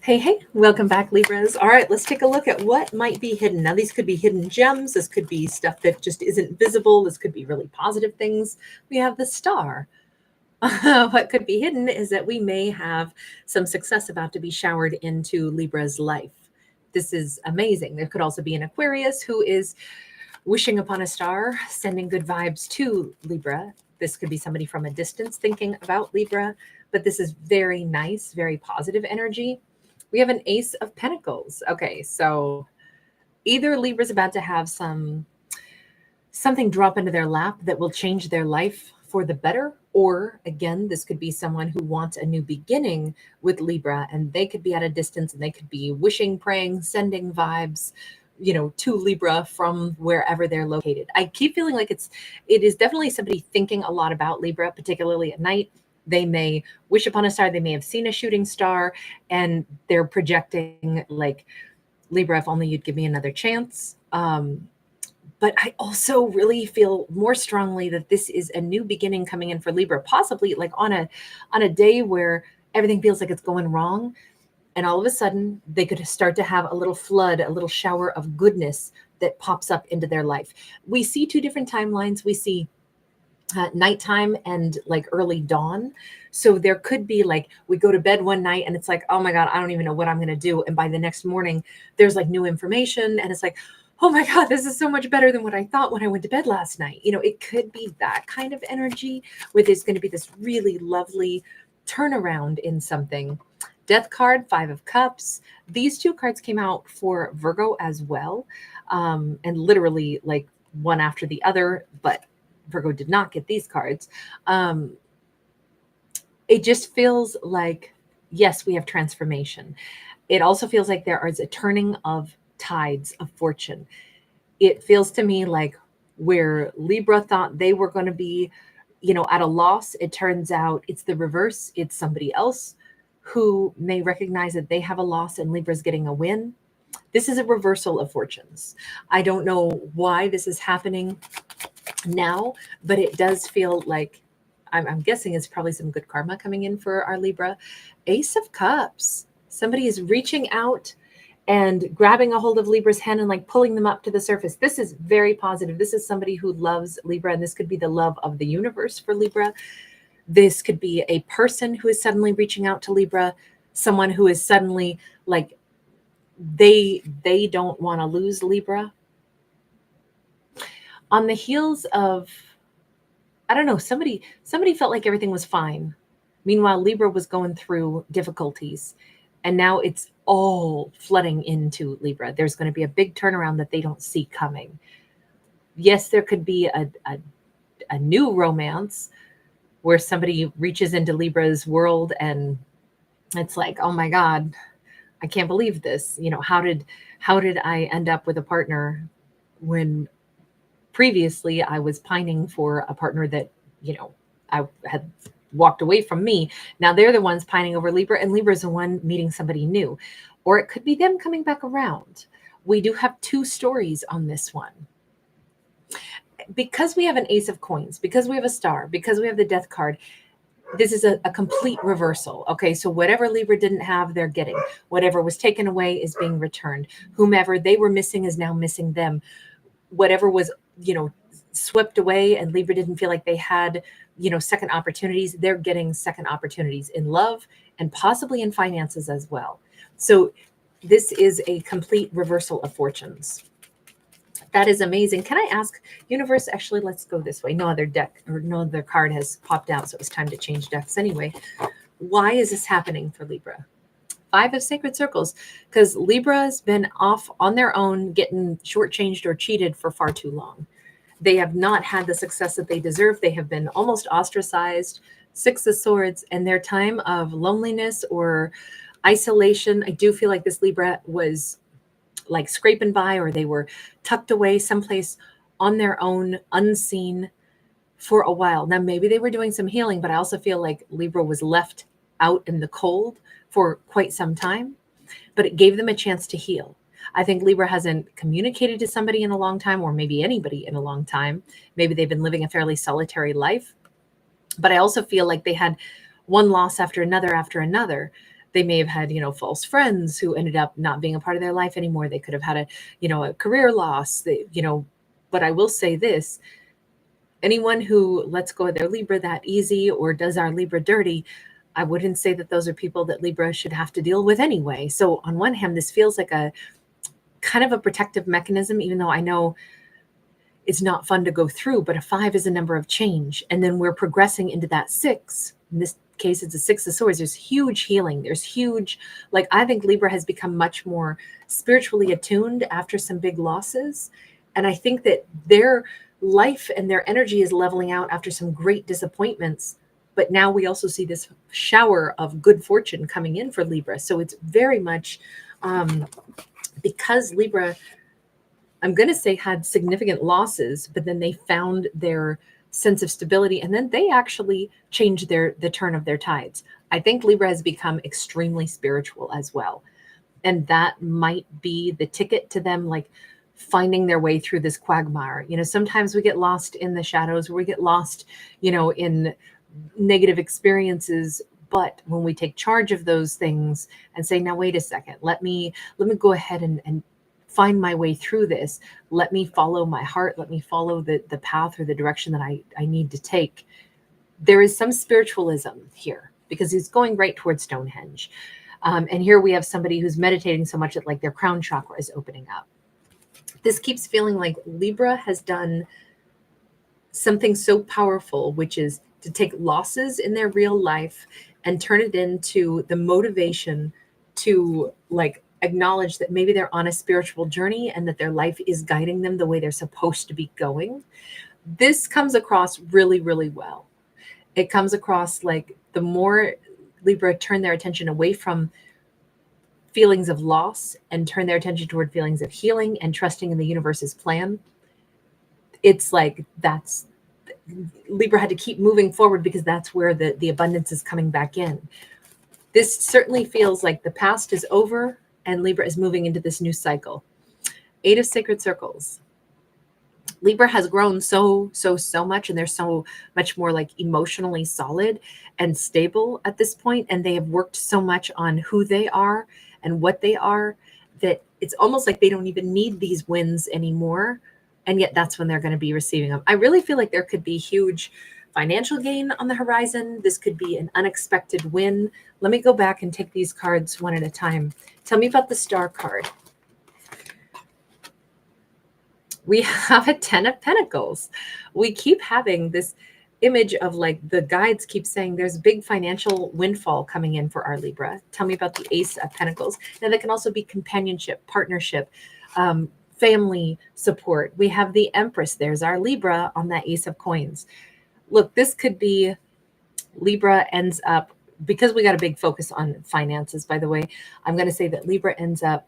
Hey, hey, welcome back, Libras. All right, let's take a look at what might be hidden. Now, these could be hidden gems. This could be stuff that just isn't visible. This could be really positive things. We have the star. What could be hidden is that we may have some success about to be showered into Libra's life. This is amazing. There could also be an Aquarius who is wishing upon a star, sending good vibes to Libra. This could be somebody from a distance thinking about Libra, but this is very nice, very positive energy. We have an Ace of Pentacles. Okay, so either Libra's about to have something drop into their lap that will change their life for the better, or again, this could be someone who wants a new beginning with Libra, and they could be at a distance and they could be wishing, praying, sending vibes, to Libra from wherever they're located. I keep feeling like it is definitely somebody thinking a lot about Libra, particularly at night. They may wish upon a star, they may have seen a shooting star, and they're projecting like, Libra, if only you'd give me another chance. But I also really feel more strongly that this is a new beginning coming in for Libra, possibly like on a day where everything feels like it's going wrong. And all of a sudden, they could start to have a little flood, a little shower of goodness that pops up into their life. We see two different timelines. We see nighttime and like early dawn. So there could be like, we go to bed one night and it's like, oh my God, I don't even know what I'm going to do. And by the next morning, there's like new information. And it's like, oh my God, this is so much better than what I thought when I went to bed last night. It could be that kind of energy where there's going to be this really lovely turnaround in something. Death card, 5 of Cups. These two cards came out for Virgo as well. And literally like one after the other, but Virgo did not get these cards. It just feels like, yes, we have transformation. It also feels like there is a turning of tides of fortune. It feels to me like where Libra thought they were going to be, at a loss, it turns out it's the reverse. It's somebody else who may recognize that they have a loss and Libra's getting a win. This is a reversal of fortunes. I don't know why this is happening now, but it does feel like, I'm guessing it's probably some good karma coming in for our Libra. Ace of Cups. Somebody is reaching out and grabbing a hold of Libra's hand and like pulling them up to the surface. This is very positive. This is somebody who loves Libra, and this could be the love of the universe for Libra. This could be a person who is suddenly reaching out to Libra, someone who is suddenly like, they don't want to lose Libra. On the heels of, I don't know, somebody felt like everything was fine. Meanwhile, Libra was going through difficulties, and now it's all flooding into Libra. There's going to be a big turnaround that they don't see coming. Yes, there could be a new romance where somebody reaches into Libra's world and it's like, oh my God, I can't believe this. How did I end up with a partner when previously I was pining for a partner that, I had walked away from me. Now they're the ones pining over Libra, and Libra is the one meeting somebody new. Or it could be them coming back around. We do have two stories on this one. Because we have an Ace of Coins, because we have a star, because we have the Death card, this is a complete reversal. Okay, so whatever Libra didn't have, they're getting. Whatever was taken away is being returned. Whomever they were missing is now missing them. Whatever was, swept away and Libra didn't feel like they had, second opportunities, they're getting second opportunities in love and possibly in finances as well. So this is a complete reversal of fortunes. That is amazing. Can I ask, universe, actually, let's go this way. No other deck or no other card has popped out, so it was time to change decks anyway. Why is this happening for Libra? 5 of Sacred Circles, because Libra's been off on their own, getting shortchanged or cheated for far too long. They have not had the success that they deserve. They have been almost ostracized. 6 of Swords, and their time of loneliness or isolation. I do feel like this Libra was like scraping by, or they were tucked away someplace on their own, unseen for a while. Now, maybe they were doing some healing, but I also feel like Libra was left out in the cold for quite some time, but it gave them a chance to heal. I think Libra hasn't communicated to somebody in a long time, or maybe anybody in a long time. Maybe they've been living a fairly solitary life, but I also feel like they had one loss after another, They may have had, false friends who ended up not being a part of their life anymore. They could have had a career loss. But I will say this, anyone who lets go of their Libra that easy or does our Libra dirty, I wouldn't say that those are people that Libra should have to deal with anyway. So on one hand, this feels like a kind of a protective mechanism, even though I know it's not fun to go through, but a 5 is a number of change. And then we're progressing into that 6. In this case, it's a 6 of swords. There's huge healing. There's huge, I think Libra has become much more spiritually attuned after some big losses. And I think that their life and their energy is leveling out after some great disappointments. But now we also see this shower of good fortune coming in for Libra. So it's very much because Libra, I'm going to say, had significant losses, but then they found their sense of stability, and then they actually changed the turn of their tides. I think Libra has become extremely spiritual as well. And that might be the ticket to them, finding their way through this quagmire. Sometimes we get lost in the shadows, or we get lost, in negative experiences. But when we take charge of those things and say, now, wait a second, let me go ahead and find my way through this. Let me follow my heart. Let me follow the path or the direction that I need to take. There is some spiritualism here because he's going right towards Stonehenge. And here we have somebody who's meditating so much that their crown chakra is opening up. This keeps feeling like Libra has done something so powerful, which is to take losses in their real life and turn it into the motivation to acknowledge that maybe they're on a spiritual journey and that their life is guiding them the way they're supposed to be going. This comes across really, really well. It comes across the more Libra turn their attention away from feelings of loss and turn their attention toward feelings of healing and trusting in the universe's plan. It's that's Libra had to keep moving forward because that's where the abundance is coming back in. This certainly feels like the past is over and Libra is moving into this new cycle. 8 of Sacred Circles. Libra has grown so much, and they're so much more emotionally solid and stable at this point. And they have worked so much on who they are and what they are that it's almost like they don't even need these wins anymore. And yet that's when they're going to be receiving them. I really feel like there could be huge financial gain on the horizon. This could be an unexpected win. Let me go back and take these cards one at a time. Tell me about the Star card. We have a 10 of Pentacles. We keep having this image of the guides keep saying there's a big financial windfall coming in for our Libra. Tell me about the Ace of Pentacles. Now that can also be companionship, partnership, family support. We have the Empress. There's our Libra on that Ace of Coins. Look, this could be Libra ends up, because we got a big focus on finances, by the way, I'm going to say that Libra ends up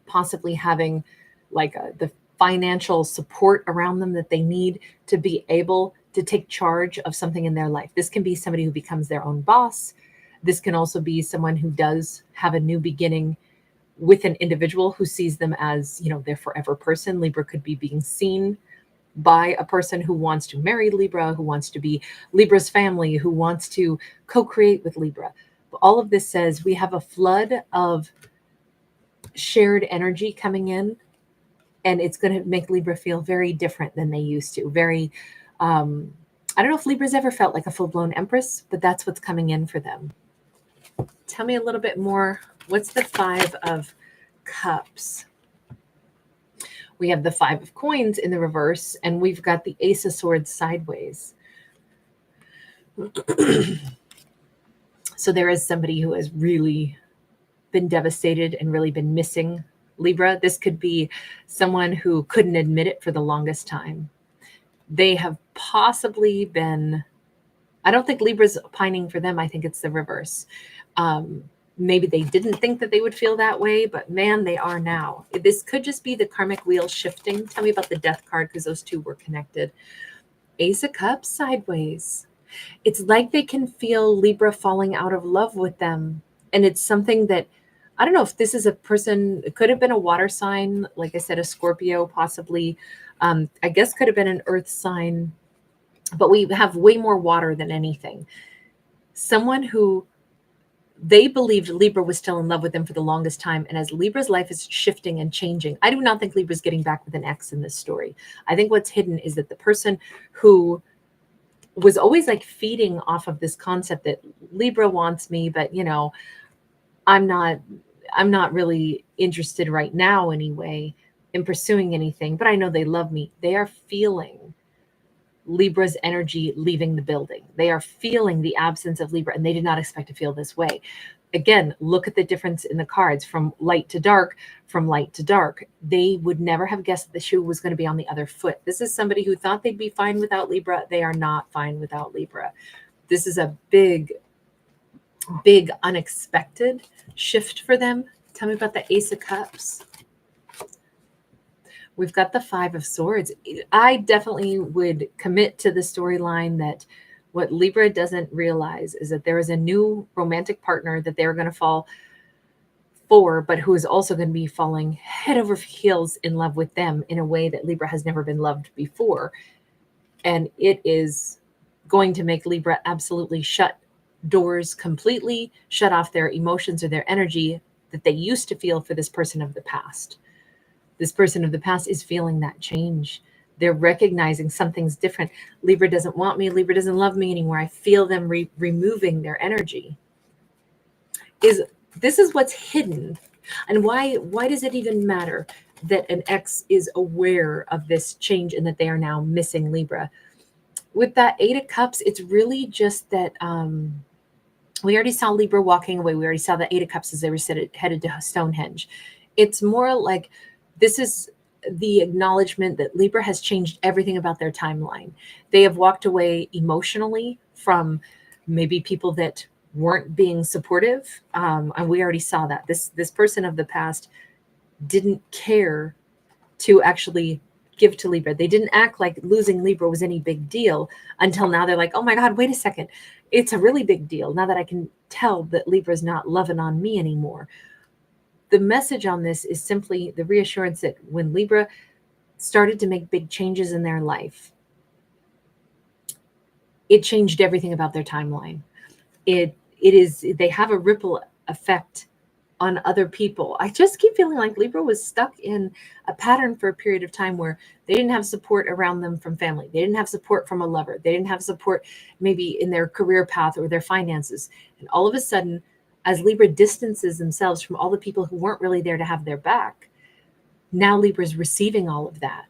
possibly having the financial support around them that they need to be able to take charge of something in their life. This can be somebody who becomes their own boss. This can also be someone who does have a new beginning with an individual who sees them as, their forever person. Libra could be being seen by a person who wants to marry Libra, who wants to be Libra's family, who wants to co-create with Libra. But all of this says we have a flood of shared energy coming in, and it's going to make Libra feel very different than they used to. Very, I don't know if Libra's ever felt like a full-blown Empress, but that's what's coming in for them. Tell me a little bit more. What's the 5 of Cups? We have the 5 of Coins in the reverse, and we've got the Ace of Swords sideways. So there is somebody who has really been devastated and really been missing Libra. This could be someone who couldn't admit it for the longest time. They have possibly been, I don't think Libra's pining for them. I think it's the reverse. Maybe they didn't think that they would feel that way, but man, they are now. This could just be the karmic wheel shifting. Tell me about the Death card, because those two were connected. Ace of Cups sideways. It's like they can feel Libra falling out of love with them. And it's something that, I don't know if this is a person, it could have been a water sign, like I said, a Scorpio possibly. I guess could have been an earth sign, but we have way more water than anything. Someone who They believed Libra was still in love with them for the longest time. And as Libra's life is shifting and changing, I do not think Libra's getting back with an ex in this story. I think what's hidden is that the person who was always like feeding off of this concept that Libra wants me, but you know, I'm not really interested right now anyway in pursuing anything, but I know they love me. They are feeling Libra's energy leaving the building. They are feeling the absence of Libra, and they did not expect to feel this way. Again, look at the difference in the cards from light to dark, from light to dark. They would never have guessed that the shoe was going to be on the other foot. This is somebody who thought they'd be fine without Libra. They are not fine without Libra. This is a big, big unexpected shift for them. Tell me about the Ace of Cups. We've got the Five of Swords. I definitely would commit to the storyline that what Libra doesn't realize is that there is a new romantic partner that they're going to fall for, but who is also going to be falling head over heels in love with them in a way that Libra has never been loved before. And it is going to make Libra absolutely shut doors completely, shut off their emotions or their energy that they used to feel for this person of the past. This person of the past is feeling that change. They're recognizing something's different. Libra doesn't want me. Libra doesn't love me anymore. I feel them removing their energy. This is what's hidden. And why does it even matter that an ex is aware of this change and that they are now missing Libra? With that Eight of Cups, it's really just that we already saw Libra walking away. We already saw the Eight of Cups as they were headed to Stonehenge. It's more like this is the acknowledgement that Libra has changed everything about their timeline. They have walked away emotionally from maybe people that weren't being supportive. And we already saw that. This person of the past didn't care to actually give to Libra. They didn't act like losing Libra was any big deal until now. They're like, oh my God, wait a second. It's a really big deal now that I can tell that Libra's not loving on me anymore. The message on this is simply the reassurance that when Libra started to make big changes in their life, it changed everything about their timeline. They have a ripple effect on other people. I just keep feeling like Libra was stuck in a pattern for a period of time where they didn't have support around them from family. They didn't have support from a lover. They didn't have support maybe in their career path or their finances. And all of a sudden, as Libra distances themselves from all the people who weren't really there to have their back, now Libra is receiving all of that.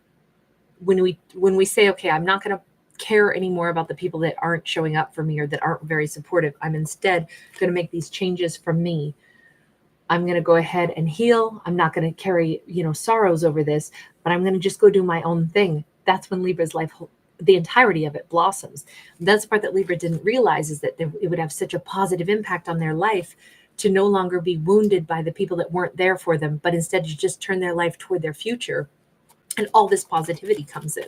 When we say, okay, I'm not going to care anymore about the people that aren't showing up for me or that aren't very supportive. I'm instead going to make these changes for me. I'm going to go ahead and heal. I'm not going to carry, sorrows over this, but I'm going to just go do my own thing. That's when Libra's life, the entirety of it, blossoms. That's the part that Libra didn't realize, is that it would have such a positive impact on their life to no longer be wounded by the people that weren't there for them, but instead to just turn their life toward their future. And all this positivity comes in.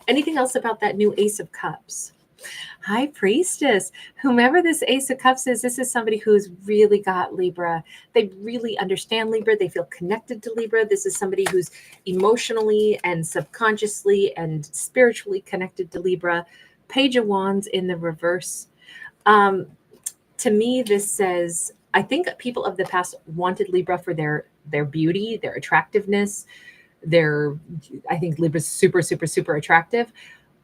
Anything else about that new Ace of Cups? High Priestess. Whomever this Ace of Cups is, this is somebody who's really got Libra. They really understand Libra. They feel connected to Libra. This is somebody who's emotionally and subconsciously and spiritually connected to Libra. Page of Wands in the reverse. To me, this says, I think people of the past wanted Libra for their beauty, their attractiveness. I think Libra's super, super, super attractive.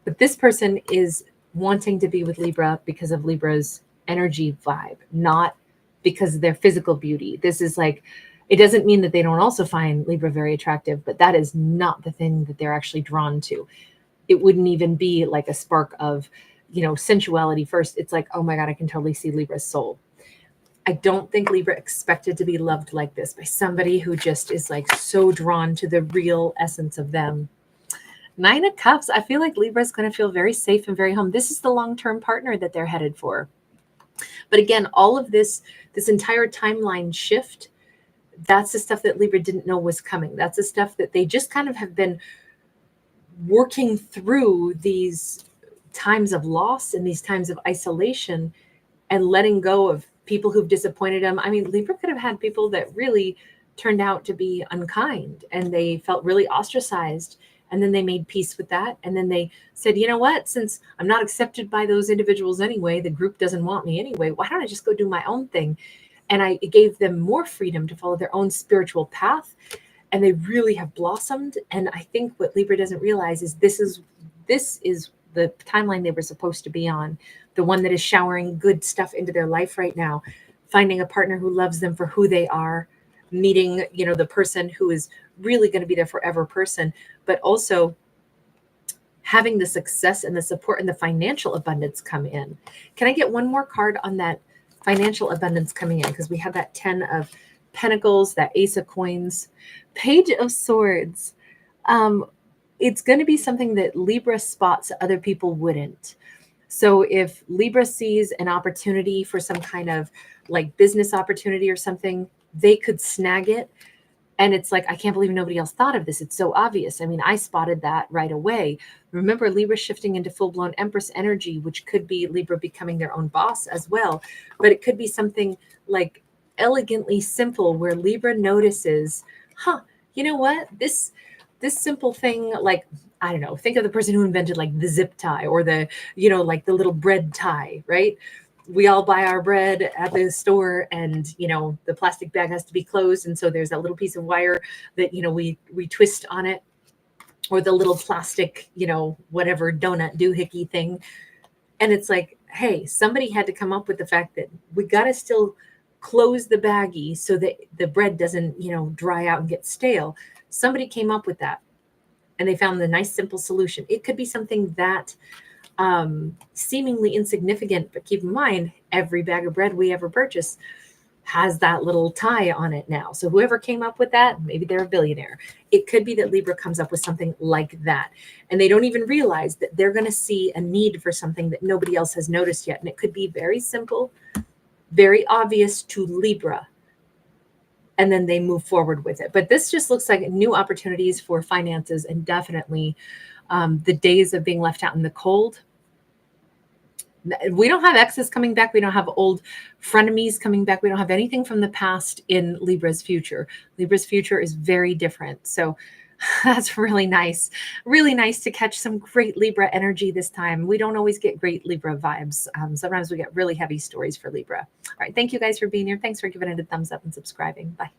But this person is wanting to be with Libra because of Libra's energy vibe, not because of their physical beauty. This is like, it doesn't mean that they don't also find Libra very attractive, but that is not the thing that they're actually drawn to. It wouldn't even be like a spark of, sensuality first. It's like, oh my God, I can totally see Libra's soul. I don't think Libra expected to be loved like this by somebody who just is like so drawn to the real essence of them. Nine of Cups. I feel like Libra is going to feel very safe and very home. This is the long-term partner that they're headed for. But again, all of this entire timeline shift, that's the stuff that Libra didn't know was coming. That's the stuff that they just kind of have been working through, these times of loss and these times of isolation and letting go of people who've disappointed them. I mean, Libra could have had people that really turned out to be unkind and they felt really ostracized. And then they made peace with that. And then they said, you know what, since I'm not accepted by those individuals anyway, the group doesn't want me anyway, why don't I just go do my own thing? And it gave them more freedom to follow their own spiritual path. And they really have blossomed. And I think what Libra doesn't realize is this is the timeline they were supposed to be on, the one that is showering good stuff into their life right now, finding a partner who loves them for who they are, meeting, the person who is really going to be their forever person, but also having the success and the support and the financial abundance come in. Can I get one more card on that financial abundance coming in? Because we have that 10 of Pentacles, that Ace of Coins, Page of Swords. It's going to be something that Libra spots other people wouldn't. So if Libra sees an opportunity for some kind of like business opportunity or something, they could snag it. And it's like, I can't believe nobody else thought of this. It's so obvious. I mean, I spotted that right away. Remember, Libra shifting into full-blown Empress energy, which could be Libra becoming their own boss as well. But it could be something like elegantly simple where Libra notices, you know what? This simple thing, like, I don't know, think of the person who invented like the zip tie or the, like the little bread tie, right? We all buy our bread at the store and, the plastic bag has to be closed. And so there's that little piece of wire that, we twist on it, or the little plastic, whatever donut doohickey thing. And it's like, hey, somebody had to come up with the fact that we got to still close the baggie so that the bread doesn't, dry out and get stale. Somebody came up with that and they found the nice, simple solution. It could be something that seemingly insignificant, but keep in mind, every bag of bread we ever purchase has that little tie on it now. So whoever came up with that, maybe they're a billionaire. It could be that Libra comes up with something like that, and they don't even realize that they're going to see a need for something that nobody else has noticed yet. And it could be very simple, very obvious to Libra, and then they move forward with it. But this just looks like new opportunities for finances, and definitely the days of being left out in the cold. We don't have exes coming back. We don't have old frenemies coming back. We don't have anything from the past in Libra's future. Libra's future is very different. So that's really nice. Really nice to catch some great Libra energy this time. We don't always get great Libra vibes. Sometimes we get really heavy stories for Libra. All right. Thank you guys for being here. Thanks for giving it a thumbs up and subscribing. Bye.